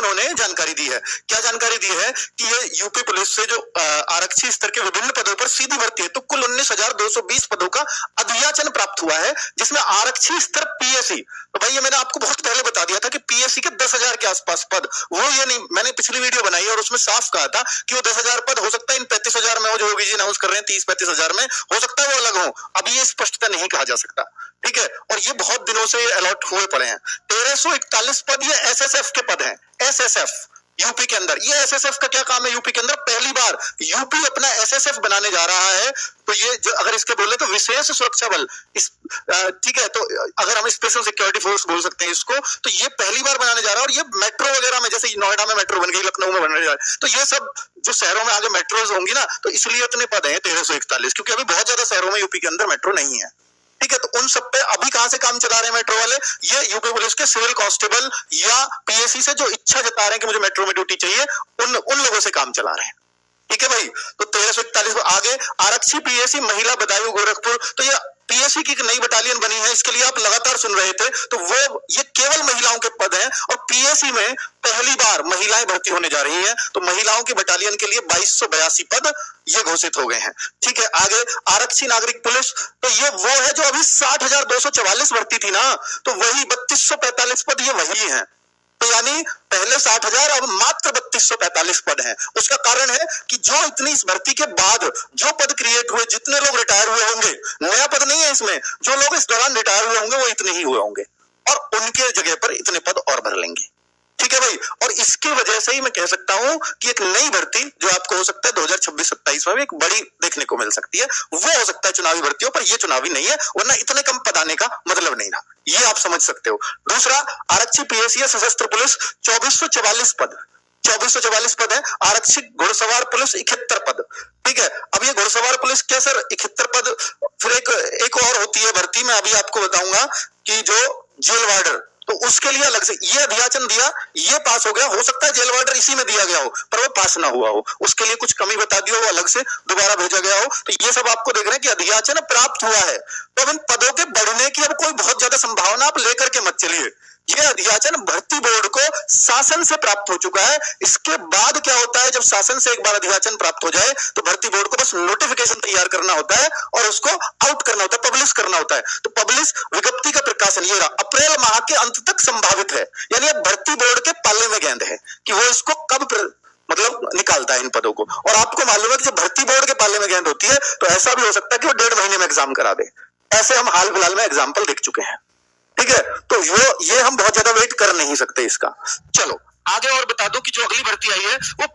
उन्होंने जानकारी दी है। क्या जानकारी दी है कि ये यूपी पुलिस से जो आरक्षी स्तर के विभिन्न पदों पर सीधी भर्ती है, तो कुल 19,220 पदों का अधियाचन प्राप्त हुआ है, जिसमें आरक्षी स्तर पीएससी, तो भाई ये मैंने आपको बहुत पहले बता दिया था कि पीएससी के 10,000 के आसपास पद, वो ये नहीं, मैंने पिछली वीडियो बनाई और उसमें साफ कहा था कि वो 10,000 पद हो सकता है इन 35,000 में हो, जो योगी जी अनाउंस कर रहे हैं 30-35,000 में हो सकता है वो अलग हो, अभी ये स्पष्टता नहीं कहा जा सकता, ठीक है। और ये बहुत दिनों से अलॉट हुए पड़े हैं। 1341 पद ये एसएसएफ के पद हैं, एसएसएफ यूपी के अंदर। ये एसएसएफ का क्या काम है यूपी के अंदर? पहली बार यूपी अपना एसएसएफ बनाने जा रहा है, तो ये जो अगर इसके बोले तो विशेष सुरक्षा बल, इस ठीक है, तो अगर हम स्पेशल सिक्योरिटी फोर्स बोल सकते हैं इसको, तो ये पहली बार बनाने जा रहा है। और ये मेट्रो वगैरह में, जैसे नोएडा में मेट्रो बन गई, लखनऊ में बनने जा रहा है, तो ये सब जो शहरों में आगे मेट्रोज होंगी ना, तो इसलिए इतने पद हैं 1341, क्योंकि अभी बहुत ज्यादा शहरों में यूपी के अंदर मेट्रो नहीं है, ठीक है। तो उन सब पे अभी कहां से काम चला रहे हैं मेट्रो वाले? ये यूपी पुलिस के सिविल कांस्टेबल या पीएससी से जो इच्छा जता रहे हैं कि मुझे मेट्रो में ड्यूटी चाहिए, उन लोगों से काम चला रहे हैं, ठीक है भाई। तो 1341 आगे आरक्षी पीएससी महिला बदायूं गोरखपुर, तो ये पीएससी की एक नई बटालियन बनी है, इसके लिए आप लगातार सुन रहे थे, तो वो ये केवल महिलाओं के पद हैं और पीएससी में पहली बार महिलाएं भर्ती होने जा रही हैं, तो महिलाओं की बटालियन के लिए 2282 पद ये घोषित हो गए हैं, ठीक है। आगे आरक्षी नागरिक पुलिस, तो ये वो है जो अभी 60,244 भर्ती थी ना, तो वही 3245 पद ये वही है, तो यानी पहले 60,000 अब मात्र 3245 पद हैं। उसका कारण है कि जो इतनी इस भर्ती के बाद जो पद क्रिएट हुए, जितने लोग रिटायर हुए होंगे, नया पद नहीं है इसमें, जो लोग इस दौरान रिटायर हुए होंगे वो इतने ही हुए होंगे और उनके जगह पर इतने पद और भर लेंगे, ठीक है भाई। और इसकी वजह से ही मैं कह सकता हूं कि एक नई भर्ती जो आपको हो सकता है 2026-27 में भी एक बड़ी देखने को मिल सकती है, वो हो सकता है चुनावी भर्तियों पर, ये चुनावी नहीं है, वरना इतने कम पद आने का मतलब नहीं था, ये आप समझ सकते हो। दूसरा, आरक्षी पीएससी सशस्त्र पुलिस 2444 पद, 2444 पद है। आरक्षी घुड़सवार पुलिस 71 पद, ठीक है। अब ये घुड़सवार पुलिस क्या सर 71 पद, फिर एक और होती है भर्ती, मैं अभी आपको बताऊंगा कि जो जेल वार्डर, तो उसके लिए अलग से ये अधियाचन दिया, ये पास हो गया, हो सकता है जेल वार्डर इसी में दिया गया हो पर वो पास ना हुआ हो, उसके लिए कुछ कमी बता दी हो, वो अलग से दोबारा भेजा गया हो, तो ये सब आपको देख रहे हैं कि अधियाचन प्राप्त हुआ है। तो अब इन पदों के बढ़ने की अब कोई बहुत ज्यादा संभावना आप लेकर के मत चलिए, ये अधियाचन भर्ती बोर्ड को शासन से प्राप्त हो चुका है। इसके बाद क्या होता है, जब शासन से एक बार अधियाचन प्राप्त हो जाए तो भर्ती बोर्ड को बस नोटिफिकेशन तैयार करना होता है और उसको आउट करना होता है, पब्लिश करना होता है। तो पब्लिश विज्ञप्ति का प्रकाशन ये अप्रैल माह के अंत तक संभावित है, यानी अब भर्ती बोर्ड के पाले में गेंद है कि वो इसको कब मतलब निकालता है इन पदों को। और आपको मालूम है कि जब भर्ती बोर्ड के पाले में गेंद होती है तो ऐसा भी हो सकता है कि वो 1.5 महीने में एग्जाम करा दे, ऐसे हम हाल फिलहाल में एग्जाम्पल देख चुके हैं, ठीक है। तो ये हम बहुत ज्यादा वेट कर नहीं सकते इसका। चलो आगे और बता दो कि जो अगली भर्ती आई है वो